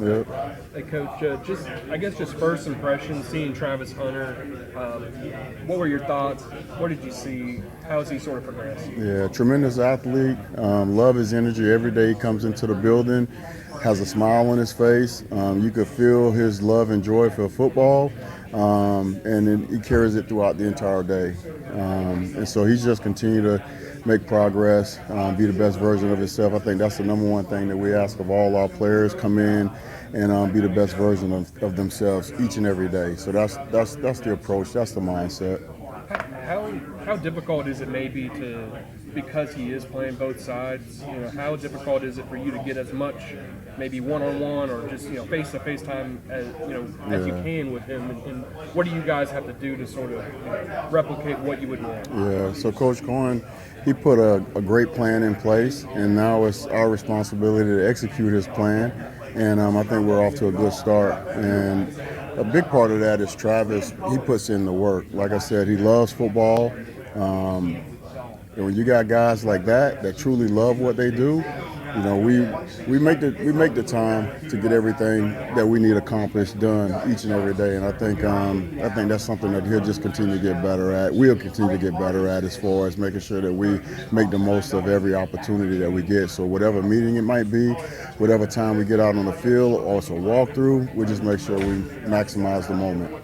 Yep. Hey, Coach, just first impressions, seeing Travis Hunter, what were your thoughts? What did you see? How has he sort of progressed? Yeah, tremendous athlete. Love his energy every day he comes into the building. Has a smile on his face. You could feel his love and joy for football, and then he carries it throughout the entire day. And so he's just continued to make progress, be the best version of himself. I think that's the number one thing that we ask of all our players: come in and be the best version of themselves each and every day. So that's the approach. That's the mindset. How difficult is it maybe to, because he is playing both sides, how difficult is it for you to get as much maybe one-on-one or just face-to-face time as you can with him, and what do you guys have to do to sort of replicate what you would want? Yeah, so Coach Cohen, he put a great plan in place, and now it's our responsibility to execute his plan, and I think we're off to a good start. And a big part of that is Travis. He puts in the work. Like I said, he loves football. And when you got guys like that truly love what they do, we make the time to get everything that we need accomplished done each and every day. And I think that's something that he'll just continue to get better at. We'll continue to get better at, as far as making sure that we make the most of every opportunity that we get. So whatever meeting it might be, whatever time we get out on the field or it's a walkthrough, we just make sure we maximize the moment.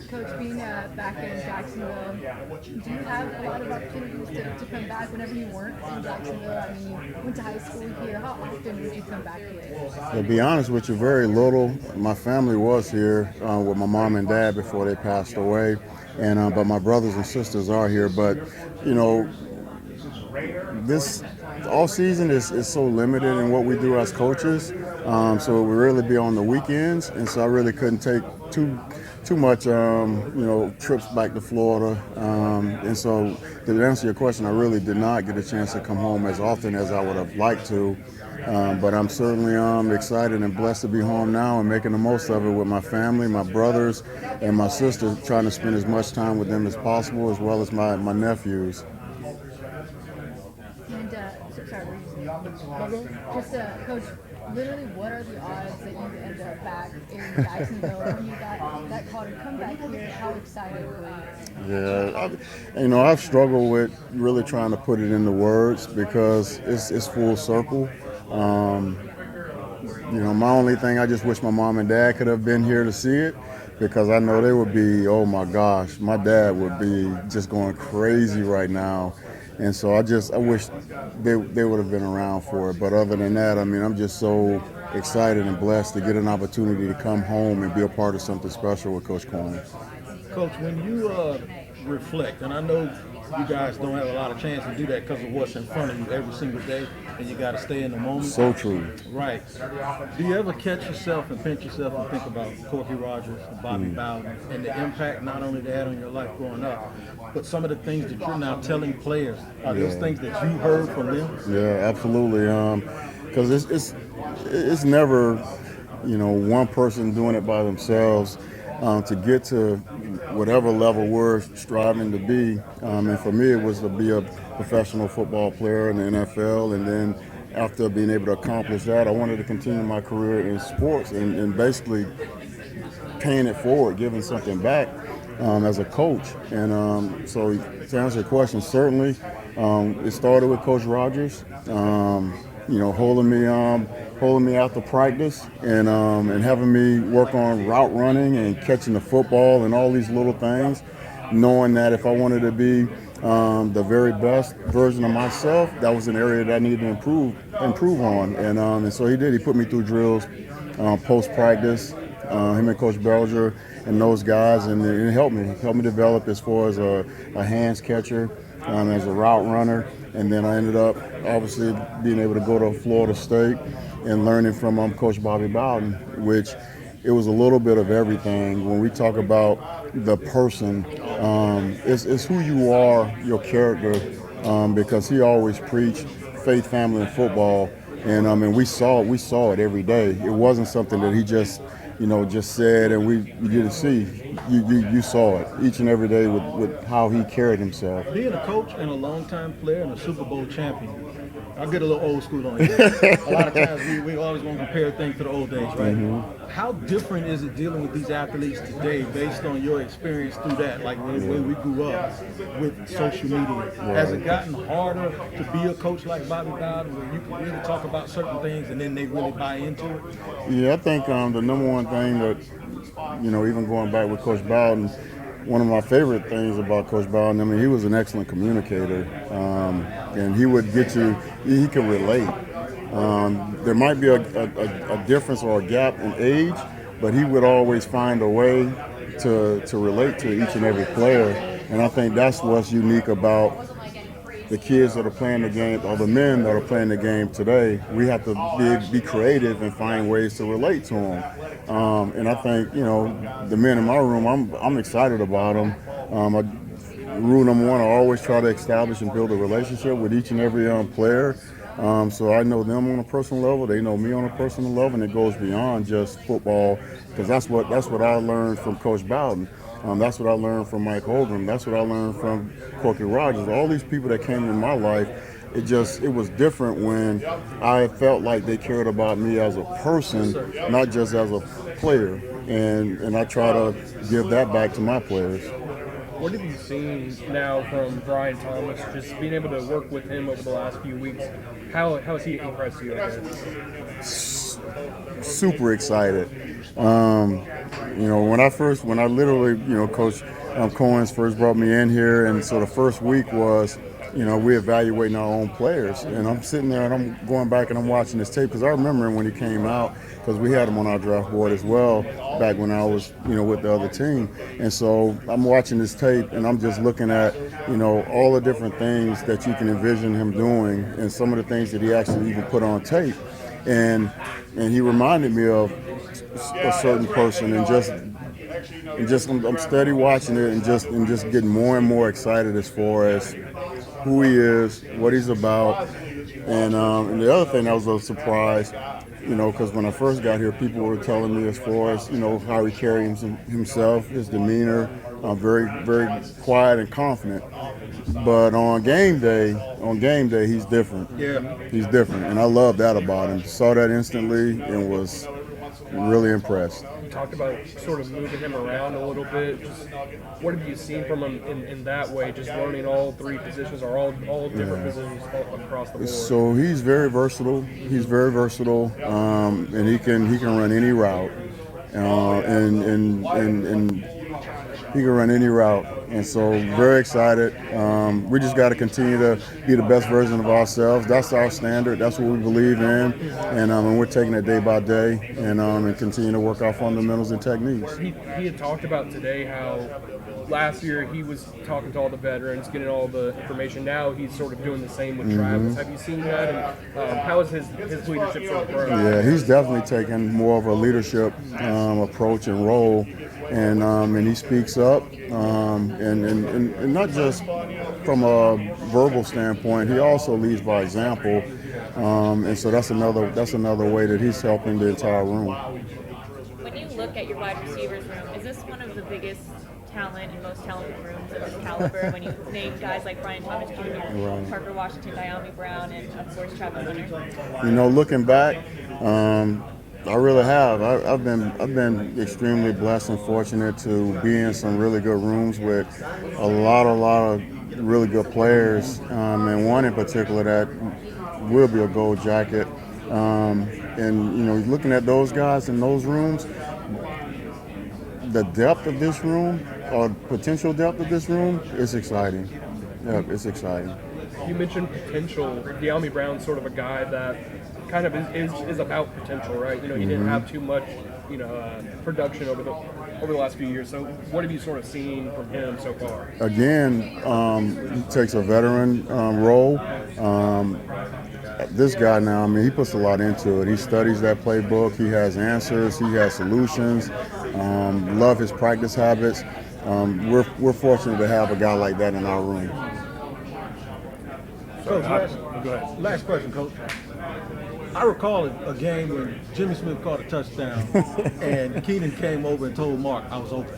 Coach, being back in Jacksonville, do you have a lot of opportunities to come back whenever you weren't in Jacksonville? I mean, you went to high school here. How often would you come back here? To be honest with you, very little. My family was here with my mom and dad before they passed away, and but my brothers and sisters are here. But this all season is so limited in what we do as coaches, so it would really be on the weekends, and so I really couldn't take too much trips back to Florida, and so to answer your question, I really did not get a chance to come home as often as I would have liked to, but I'm certainly excited and blessed to be home now and making the most of it with my family, my brothers, and my sister, trying to spend as much time with them as possible, as well as my nephews. And sorry, what were you saying? Just Coach, literally, what are the odds that you end up back in Jacksonville when you got that call to come back here? How excited were you? Yeah, I've struggled with really trying to put it into words because it's full circle. My only thing, I just wish my mom and dad could have been here to see it, because I know they would be, oh my gosh, my dad would be just going crazy right now. And so I wish they would have been around for it. But other than that, I'm just so excited and blessed to get an opportunity to come home and be a part of something special with Coach Cohen. Coach, when you reflect, and I know you guys don't have a lot of chance to do that because of what's in front of you every single day, and you got to stay in the moment. So true. Right. Do you ever catch yourself and pinch yourself and think about Corky Rogers and Bobby Bowden and the impact not only they had on your life growing up, but some of the things that you're now telling players? Are those things that you heard from them? Yeah, absolutely. Because it's never, one person doing it by themselves. To get to whatever level we're striving to be. And for me, it was to be a professional football player in the NFL. And then after being able to accomplish that, I wanted to continue my career in sports and basically paying it forward, giving something back as a coach. And so to answer your question, certainly it started with Coach Rogers, holding me after practice and having me work on route running and catching the football and all these little things, knowing that if I wanted to be the very best version of myself, that was an area that I needed to improve on. And so he did. He put me through drills post-practice, him and Coach Belger and those guys, and it helped me develop as far as a hands catcher, as a route runner. And then I ended up obviously being able to go to Florida State and learning from Coach Bobby Bowden, which it was a little bit of everything. When we talk about the person, it's who you are, your character, because he always preached faith, family, and football. And we saw it every day. It wasn't something that he just said and we didn't see. You saw it each and every day with how he carried himself. Being a coach and a longtime player and a Super Bowl champion, I'll get a little old school on you. A lot of times we always want to compare things to the old days, right? How different is it dealing with these athletes today based on your experience through that, like when we grew up with social media? Has it gotten harder to be a coach like Bobby Bowden where you can really talk about certain things and then they really buy into it? Yeah, I think the number one thing that, even going back with Coach Bowden, one of my favorite things about Coach Bowden, I mean, he was an excellent communicator, and he would get you, he could relate. There might be a difference or a gap in age, but he would always find a way to relate to each and every player. And I think that's what's unique about the kids that are playing the game, or the men that are playing the game today. We have to be creative and find ways to relate to them. And I think, the men in my room, I'm excited about them. Rule number one, I always try to establish and build a relationship with each and every player. So I know them on a personal level, they know me on a personal level, and it goes beyond just football, because that's what I learned from Coach Bowden. That's what I learned from Mike Holgram. That's what I learned from Corky Rogers. All these people that came in my life, it was different when I felt like they cared about me as a person, not just as a player. And I try to give that back to my players. What have you seen now from Brian Thomas, just being able to work with him over the last few weeks? How has he impressed you, I guess? Super excited. When I literally, Coach Cohen's first brought me in here, and so the first week was, we evaluating our own players. And I'm sitting there and I'm going back and I'm watching this tape, because I remember when he came out, because we had him on our draft board as well back when I was, with the other team. And so I'm watching this tape and I'm just looking at, all the different things that you can envision him doing, and some of the things that he actually even put on tape. And he reminded me of a certain person, and I'm steady watching it and just getting more and more excited as far as who he is, what he's about. And the other thing that was a surprise, because when I first got here, people were telling me as far as, how he carries himself, his demeanor, very, very quiet and confident. But on game day, he's different. Yeah. He's different, and I love that about him. Saw that instantly and was really impressed. You talked about sort of moving him around a little bit. Just what have you seen from him in that way, just learning all three positions, or all different positions across the board? So he's very versatile. And he can run any route, and he can run any route. And so very excited. We just got to continue to be the best version of ourselves. That's our standard. That's what we believe in. And we're taking it day by day, and continue to work our fundamentals and techniques. He had talked about today how last year he was talking to all the veterans, getting all the information. Now he's sort of doing the same with Travis. Have you seen that? And how is his leadership sort of grown? Yeah, he's definitely taken more of a leadership approach and role. And he speaks up, and not just from a verbal standpoint. He also leads by example, and so that's another way that he's helping the entire room. When you look at your wide receivers room, is this one of the biggest talent and most talented rooms of this caliber? When you name guys like Brian Thomas Jr., Right. Parker Washington, Diami Brown, and of course Travis Hunter. Looking back, I really have. I've been extremely blessed and fortunate to be in some really good rooms with a lot of really good players, and one in particular that will be a gold jacket. And looking at those guys in those rooms, the depth of this room, or potential depth of this room, is exciting. Yeah, it's exciting. You mentioned potential. Diami Brown's sort of a guy that kind of is about potential, right? He didn't have too much, production over the last few years. So what have you sort of seen from him so far? Again, he takes a veteran role. This guy now, he puts a lot into it. He studies that playbook. He has answers. He has solutions. Love his practice habits. We're fortunate to have a guy like that in our room. Coach, last question, Coach. I recall a game when Jimmy Smith caught a touchdown and Keenan came over and told Mark I was open.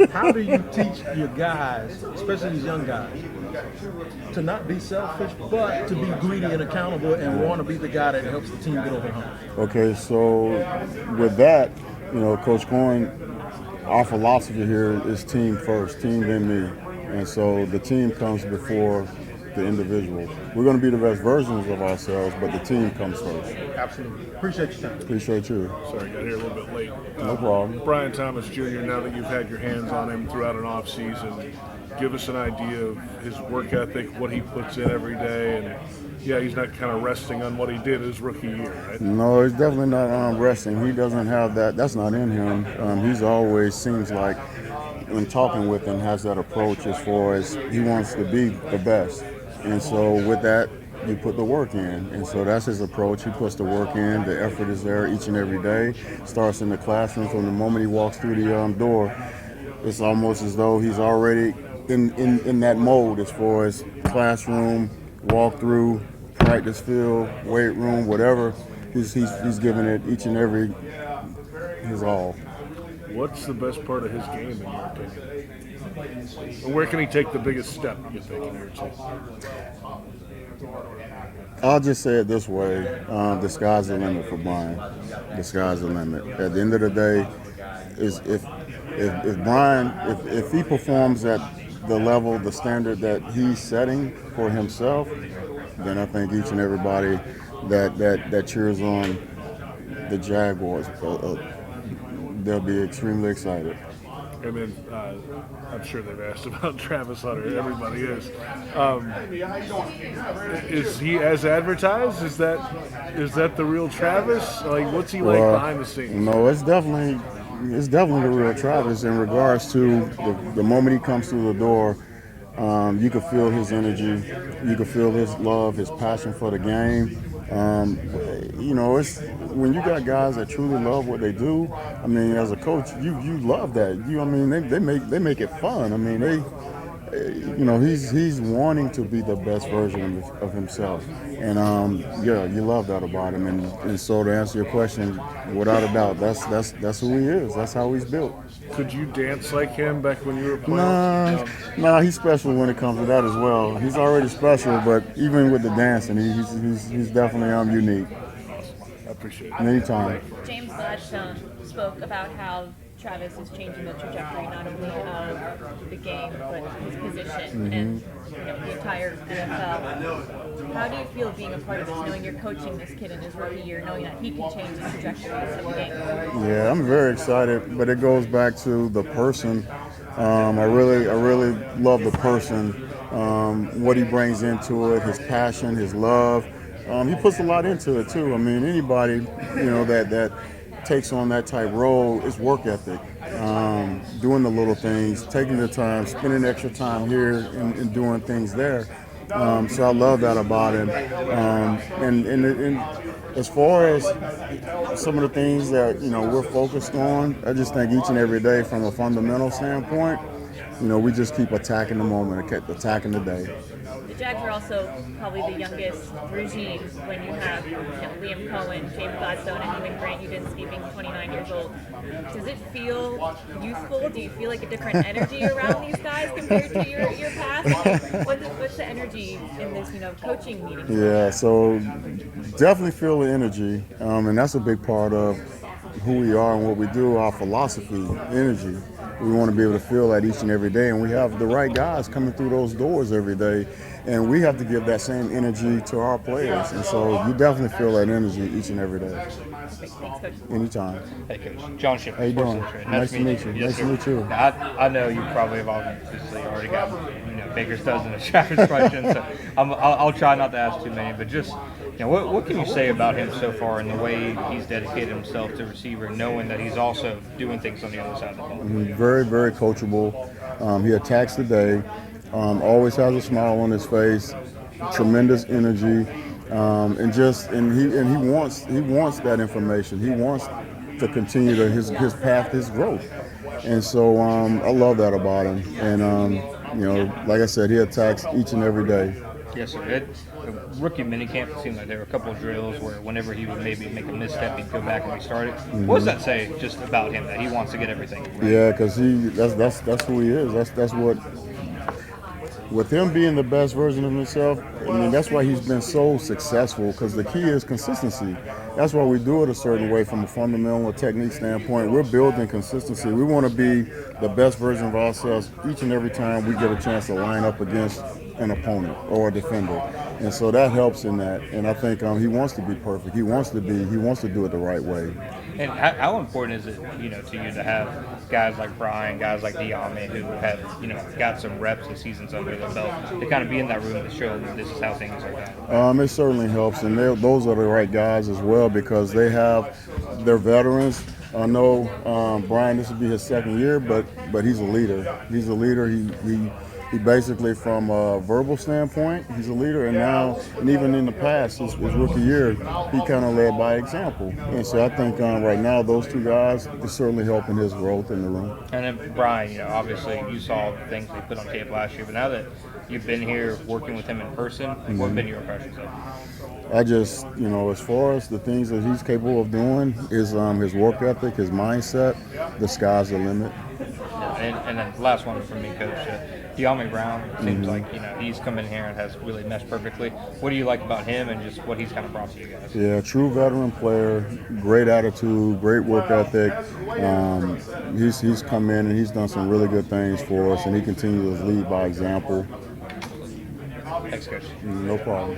How do you teach your guys, especially these young guys, to not be selfish, but to be greedy and accountable and want to be the guy that helps the team get over the hump. Okay, so with that, Coach Coyne, our philosophy here is team first, team then me. And so the team comes before the individual. We're going to be the best versions of ourselves, but the team comes first. Absolutely. Appreciate your time. Appreciate you. Sorry, got here a little bit late. No problem. Brian Thomas Jr., now that you've had your hands on him throughout an off season, give us an idea of his work ethic, what he puts in every day, and yeah, he's not kind of resting on what he did his rookie year, right? No, he's definitely not resting. He doesn't have that. That's not in him. He's always seems like, when talking with him, has that approach as far as he wants to be the best. And so with that, you put the work in. And so that's his approach. He puts the work in. The effort is there each and every day. Starts in the classroom from the moment he walks through the door. It's almost as though he's already in that mode as far as classroom, walk through, practice field, weight room, whatever. He's giving it each and every his all. What's the best part of his game, in your opinion? And where can he take the biggest step, you think, in your team? I'll just say it this way: the sky's the limit for Brian. The sky's the limit. At the end of the day, is if Brian, if he performs at the level, the standard that he's setting for himself, then I think each and everybody that cheers on the Jaguars, they'll be extremely excited. I mean, I'm sure they've asked about Travis Hunter. Everybody is. Is he as advertised? Is that the real Travis? Like, what's he like behind the scenes? No, it's definitely the real Travis in regards to the moment he comes through the door. You can feel his energy. You can feel his love, his passion for the game. It's when you got guys that truly love what they do. I mean, as a coach, you love that. They make it fun. I mean, he's wanting to be the best version of himself, and you love that about him. And so to answer your question, without a doubt, that's who he is. That's how he's built. Could you dance like him back when you were playing? Nah, he's special when it comes to that as well. He's already special, but even with the dancing, he's definitely unique. I appreciate it. Anytime. James Gladstone spoke about how Travis is changing the trajectory not only of the game but his position and the entire NFL. How do you feel being a part of this, knowing you're coaching this kid in his rookie year, knowing that he can change the trajectory of the game? Yeah, I'm very excited, but it goes back to the person. I really love the person, what he brings into it, his passion, his love. He puts a lot into it too. I mean, anybody that takes on that type role is work ethic, doing the little things, taking the time, spending extra time here and doing things there. So I love that about him. And as far as some of the things that we're focused on, I just think each and every day from a fundamental standpoint, we just keep attacking the moment, attacking the day. The Jags are also probably the youngest regime when you have Liam Cohen, James Gladstone, and even Grant Udinski being 29 years old. Does it feel youthful? Do you feel like a different energy around these guys compared to your past? What's the energy in this coaching meeting? Yeah, so definitely feel the energy, and that's a big part of who we are and what we do, our philosophy, energy. We want to be able to feel that each and every day, and we have the right guys coming through those doors every day, and we have to give that same energy to our players, and so you definitely feel that energy each and every day. Thanks, Coach. Anytime. Hey, Coach. John Shipper. How you doing? Nice to meet you. Yes, Nice to meet you. Now, I know you probably have obviously already got Baker's dozen of Travis questions, so I'll try not to ask too many, but just what can you say about him so far and the way he's dedicated himself to receiver, knowing that he's also doing things on the other side of the ball? Very, very coachable. He attacks the day. Always has a smile on his face. Tremendous energy, and he wants that information. He wants to continue his path, his growth, and so I love that about him. And like I said, he attacks each and every day. Yes, sir. Rookie minicamp, it seemed like there were a couple of drills where whenever he would maybe make a misstep, he'd go back and restart it. What does that say just about him, that he wants to get everything right? Yeah, because that's who he is. That's what with him being the best version of himself, I mean, that's why he's been so successful, because the key is consistency. That's why we do it a certain way from a fundamental or technique standpoint. We're building consistency. We want to be the best version of ourselves each and every time we get a chance to line up against an opponent or a defender. And so that helps in that. And I think he wants to be perfect. He wants to do it the right way. And how important is it, to you to have guys like Brian, guys like Diame, who have, got some reps and seasons under their belt to kind of be in that room to show that this is how things are done? It certainly helps, and those are the right guys as well, because they're veterans. I know Brian, this will be his second year, but he's a leader. He's a leader. He basically, from a verbal standpoint, he's a leader, and even in the past, his rookie year, he kind of led by example. And so I think right now those two guys is certainly helping his growth in the room. And then Brian, obviously you saw the things they put on tape last year, but now that you've been here working with him in person, what have been your impressions of him? I just, as far as the things that he's capable of doing, is his work ethic, his mindset, the sky's the limit. And then the last one from me, Coach. Diame Brown seems like he's come in here and has really meshed perfectly. What do you like about him and just what he's kind of brought to you guys? Yeah, true veteran player, great attitude, great work ethic. He's come in and he's done some really good things for us, and he continues to lead by example. Thanks, Coach. No problem.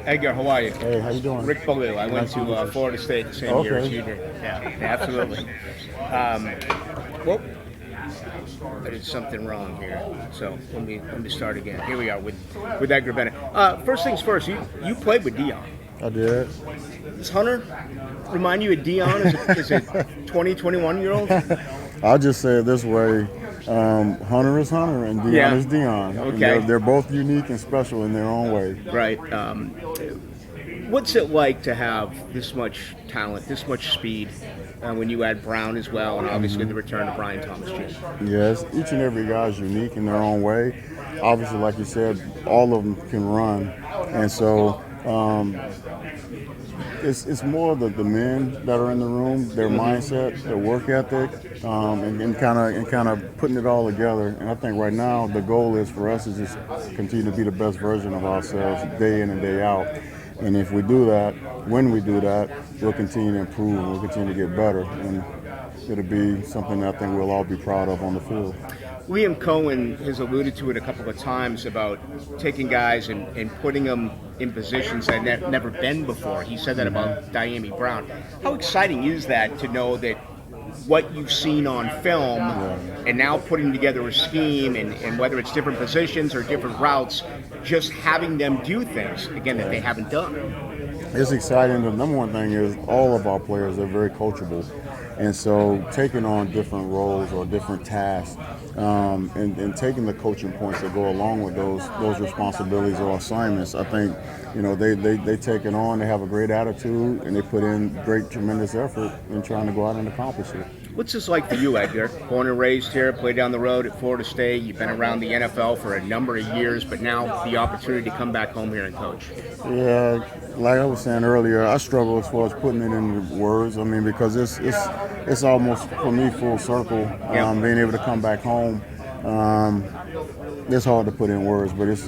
Edgar, how are you? Hey, how you doing? Rick Ballou. I went to Florida State the same year as you did. Yeah, absolutely. Whoop. I did something wrong here. So let me start again. Here we are with Edgar Bennett. First things first, you played with Dion. I did. Does Hunter remind you of Dion as a 20, 21-year-old? I'll just say it this way. Hunter is Hunter and Dion is Dion. Okay. They're both unique and special in their own way. Right. What's it like to have this much talent, this much speed, when you add Brown as well, and obviously the return of Brian Thomas Jr.? Yes, each and every guy is unique in their own way. Obviously, like you said, all of them can run, and so it's more the men that are in the room, their mindset, their work ethic, and kind of putting it all together. And I think right now the goal is for us to just continue to be the best version of ourselves day in and day out. And if we do that, when we do that, we'll continue to improve and we'll continue to get better. And it'll be something that I think we'll all be proud of on the field. Liam Cohen has alluded to it a couple of times about taking guys and putting them in positions that have never been before. He said that about Diame Brown. How exciting is that to know that what you've seen on film and now putting together a scheme and whether it's different positions or different routes, just having them do things, again, that they haven't done? It's exciting. The number one thing is all of our players are very coachable. And so taking on different roles or different tasks and taking the coaching points that go along with those responsibilities or assignments, I think, they take it on, they have a great attitude, and they put in great, tremendous effort in trying to go out and accomplish it. What's this like for you, Edgar? Born and raised here, played down the road at Florida State. You've been around the NFL for a number of years, but now the opportunity to come back home here and coach. Yeah, like I was saying earlier, I struggle as far as putting it in words. I mean, because it's almost, for me, full circle. Being able to come back home, it's hard to put in words, but it's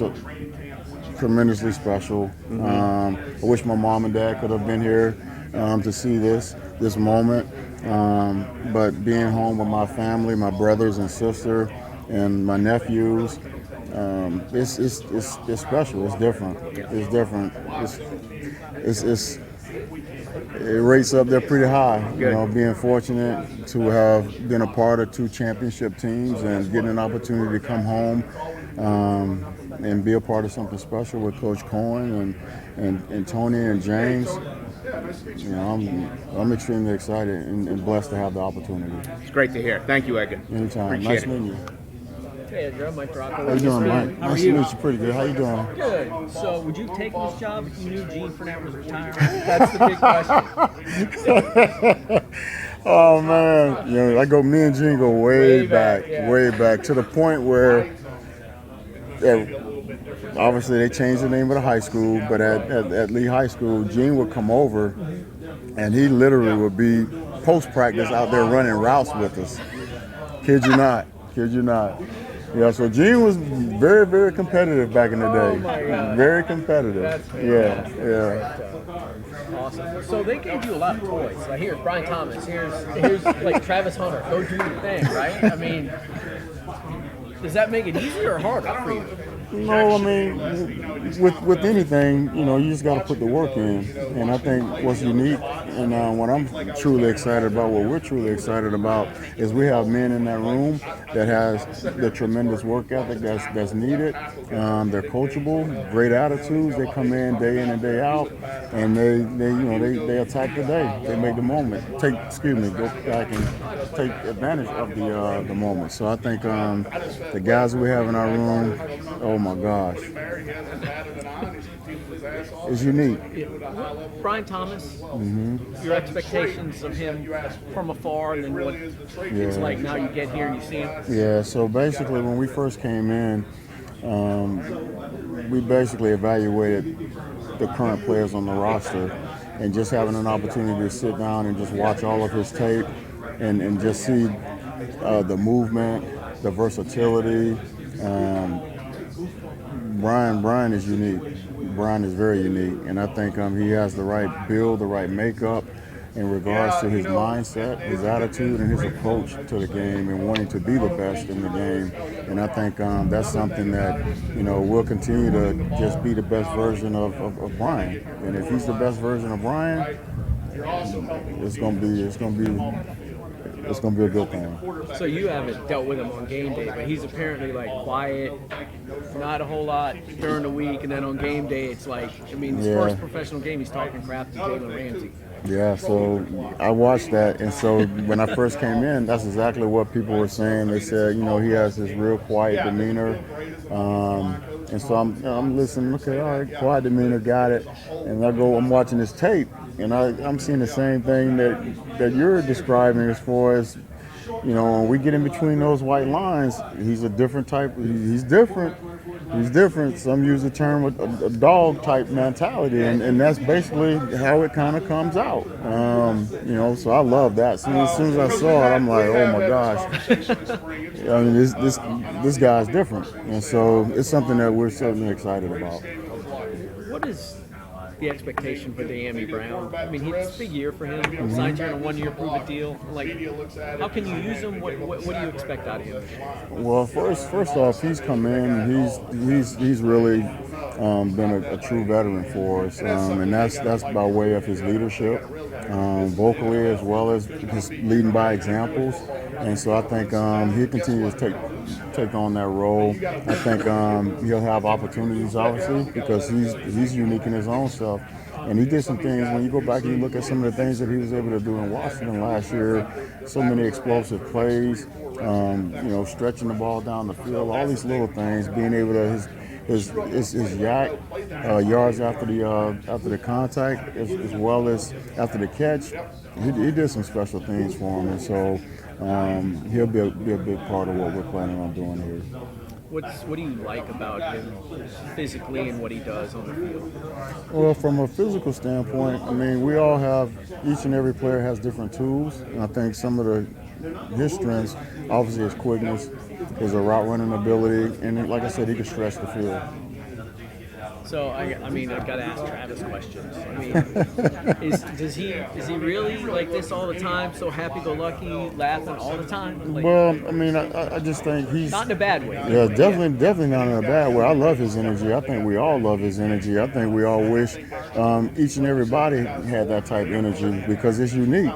tremendously special. I wish my mom and dad could have been here to see this moment. But being home with my family, my brothers and sister, and my nephews, it's special. It's different. It's different. It rates up there pretty high. Being fortunate to have been a part of 2 championship teams and getting an opportunity to come home and be a part of something special with Coach Cohen and Tony and James. I'm extremely excited and blessed to have the opportunity. It's great to hear. Thank you, Edgar. Anytime. Appreciate Nice it. meeting you. Hey, Edgar, I'm Mike Rocco. How you doing, Mike? How are Nice you? to meet you. Pretty good. How you doing? Good. So, would you take this job if you knew Gene Fournette was retiring? That's the big question. Oh man, me and Gene go way back, to the point where obviously they changed the name of the high school, but at Lee High School, Gene would come over and he literally would be post practice out there running routes with us. Kid you not. Yeah, so Gene was very, very competitive back in the day. Oh my God. Very competitive. That's Yeah. awesome. So they gave you a lot of toys. Like here's Brian Thomas. Here's like Travis Hunter. Go do your thing, right? I mean, does that make it easier or harder for you? No, I mean, with anything, you just got to put the work in. And I think what's unique and what I'm truly excited about, what we're truly excited about, is we have men in that room that has the tremendous work ethic that's needed. They're coachable, great attitudes. They come in and day out, and they attack the day. They make the moment. Go back and take advantage of the moment. So I think the guys we have in our room, oh my gosh, it's unique. Brian Thomas, your expectations of him from afar, and then what it's like now you get here and you see him? Yeah, so basically when we first came in, we basically evaluated the current players on the roster, and just having an opportunity to sit down and just watch all of his tape and just see the movement, the versatility. Brian is unique. Brian is very unique, and I think he has the right build, the right makeup in regards to his mindset, his attitude, and his approach to the game and wanting to be the best in the game. And I think that's something that, we'll continue to just be the best version of Brian. And if he's the best version of Brian, it's gonna be a good thing. So you haven't dealt with him on game day, but he's apparently like quiet, not a whole lot during the week, and then on game day it's like, his first professional game he's talking crap to Jalen Ramsey. Yeah, so I watched that, and so when I first came in, that's exactly what people were saying. They said, he has this real quiet demeanor, and so I'm listening. Okay, all right, quiet demeanor, got it. And I'm watching this tape, and I'm seeing the same thing that you're describing as far as, when we get in between those white lines, he's a different type. He's different. He's different. Some use the term a dog type mentality, and that's basically how it kind of comes out. So I love that. As soon as I saw it, I'm like, oh my gosh. I mean, this guy's different, and so it's something that we're certainly excited about. What is the expectation for Dyami Brown? I mean, it's a big year for him. Signed here on a 1-year prove-it deal. Like, how can you use him? What do you expect out of him? Well, first off, he's come in. He's really been a true veteran for us, and that's by way of his leadership, vocally as well as his leading by examples. And so I think he'll continue to take on that role. I think he'll have opportunities, obviously, because he's unique in his own self. And he did some things, when you go back and you look at some of the things that he was able to do in Washington last year, so many explosive plays, stretching the ball down the field, all these little things, being able to, his yak, yards after the contact, as well as after the catch, he did some special things for him. And so he'll be a big part of what we're planning on doing here. What do you like about him physically and what he does on the field? Well, from a physical standpoint, I mean, we all have, each and every player has different tools. And I think some of his strengths, obviously his quickness, his route running ability, and like I said, he can stretch the field. So I mean, I've got to ask Travis questions. I mean, is he really like this all the time? So happy-go-lucky, laughing all the time? Like, well, I mean, I just think he's not in a bad way. Yeah, definitely not in a bad way. I love his energy. I think we all love his energy. I think we all wish each and everybody had that type of energy because it's unique,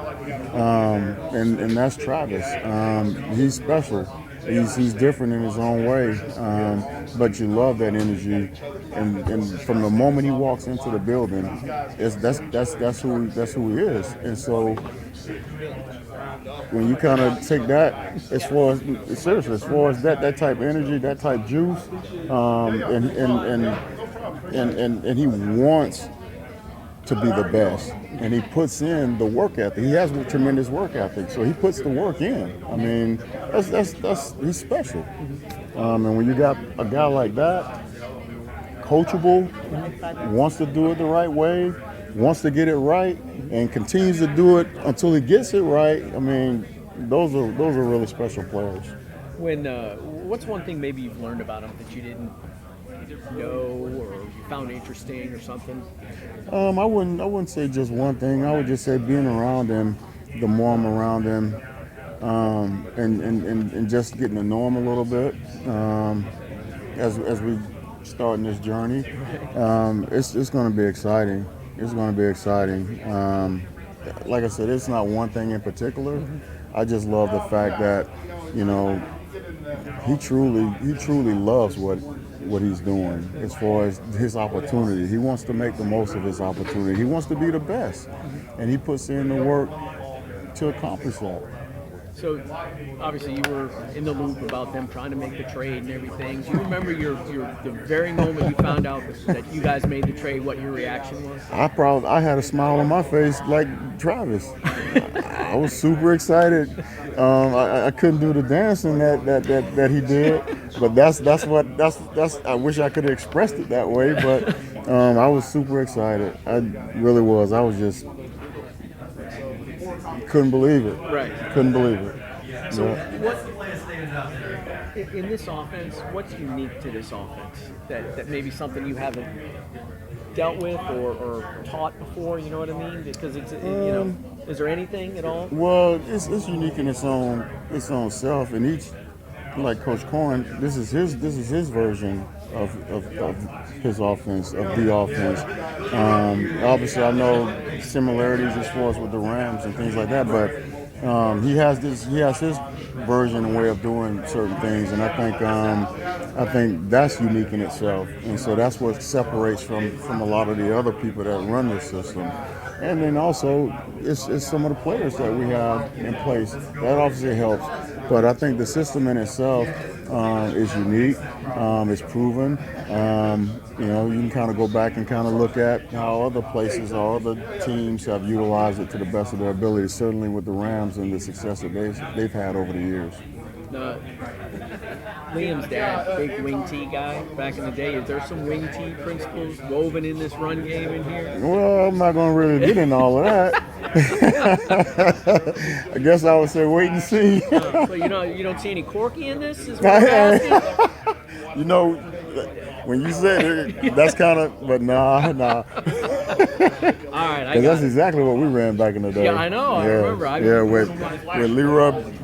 and that's Travis. He's special. He's different in his own way, but you love that energy, and from the moment he walks into the building, that's who he is. And so when you kind of take that as far as that type of energy, that type of juice, and he wants to be the best, and he puts in the work ethic. He has a tremendous work ethic, so he puts the work in. I mean, that's he's special. And when you got a guy like that, coachable, wants to do it the right way, wants to get it right, and continues to do it until he gets it right. I mean, those are really special players. When what's one thing maybe you've learned about him that you didn't know or you found interesting or something? I wouldn't say just one thing. I would just say being around him, the more I'm around him, and just getting to know him a little bit as we start in this journey. It's going to be exciting. It's going to be exciting. Like I said, it's not one thing in particular. I just love the fact that, you know, he truly loves what he's doing as far as his opportunity. He wants to make the most of his opportunity. He wants to be the best, and he puts in the work to accomplish that. So, obviously, you were in the loop about them trying to make the trade and everything. Do you remember the very moment you found out that you guys made the trade, what your reaction was? I had a smile on my face like Travis. I was super excited. I couldn't do the dancing that he did, but that's I wish I could have expressed it that way, but I was super excited. I really was. I was just couldn't believe it. Right. Couldn't believe it. So Yeah. what in this offense? What's unique to this offense that maybe something you haven't dealt with or taught before? You know what I mean? Because it's is there anything at all? Well, it's unique in its own self, and each, like Coach Corn, this is his version of his offense, of the offense. Obviously, I know similarities as far as with the Rams and things like that, but he has his version and way of doing certain things, and I think that's unique in itself, and so that's what separates from a lot of the other people that run this system. And then also, it's some of the players that we have in place. That obviously helps. But I think the system in itself is unique. It's proven. You can kind of go back and kind of look at how other places or other teams have utilized it to the best of their ability, certainly with the Rams and the success that they've had over the years. Liam's dad, big wing T guy back in the day. Is there some wing T principles woven in this run game in here? Well, I'm not going to really get into all of that. I guess I would say wait and see. So you don't see any Corky in this? Is what I'm asking? When you said it, that's kind of, but nah. All right, Because that's exactly what we ran back in the day. Yeah, I know. I remember. With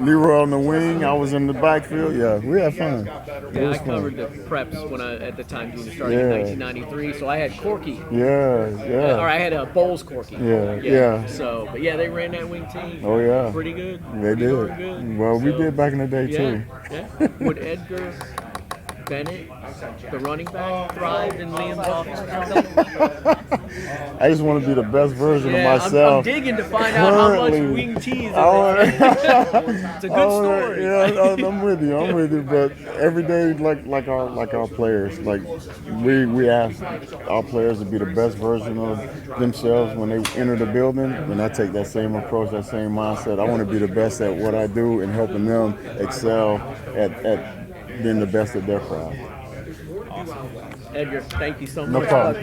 Leroy on the wing, I was in the backfield. Yeah, we had fun. Yeah, I covered the preps when at the time Junior started in 1993, so I had Corky. Yeah. Or I had a Bowles Corky. Yeah. So, but yeah, they ran that wing team. Oh yeah. Pretty good. They Pretty did. darn good. Well, we So, did back in the day too. Yeah. Would Edgar Bennett, the running back, thrive in Liam's offense? I just want to be the best version of myself. I'm digging to find out how much wing T is in there. It's a good story. Yeah, I'm with you. But every day, like our players, like we ask our players to be the best version of themselves when they enter the building. And I take that same approach, that same mindset. I want to be the best at what I do and helping them excel at being the best at their craft. Edgar, thank you so much. No problem.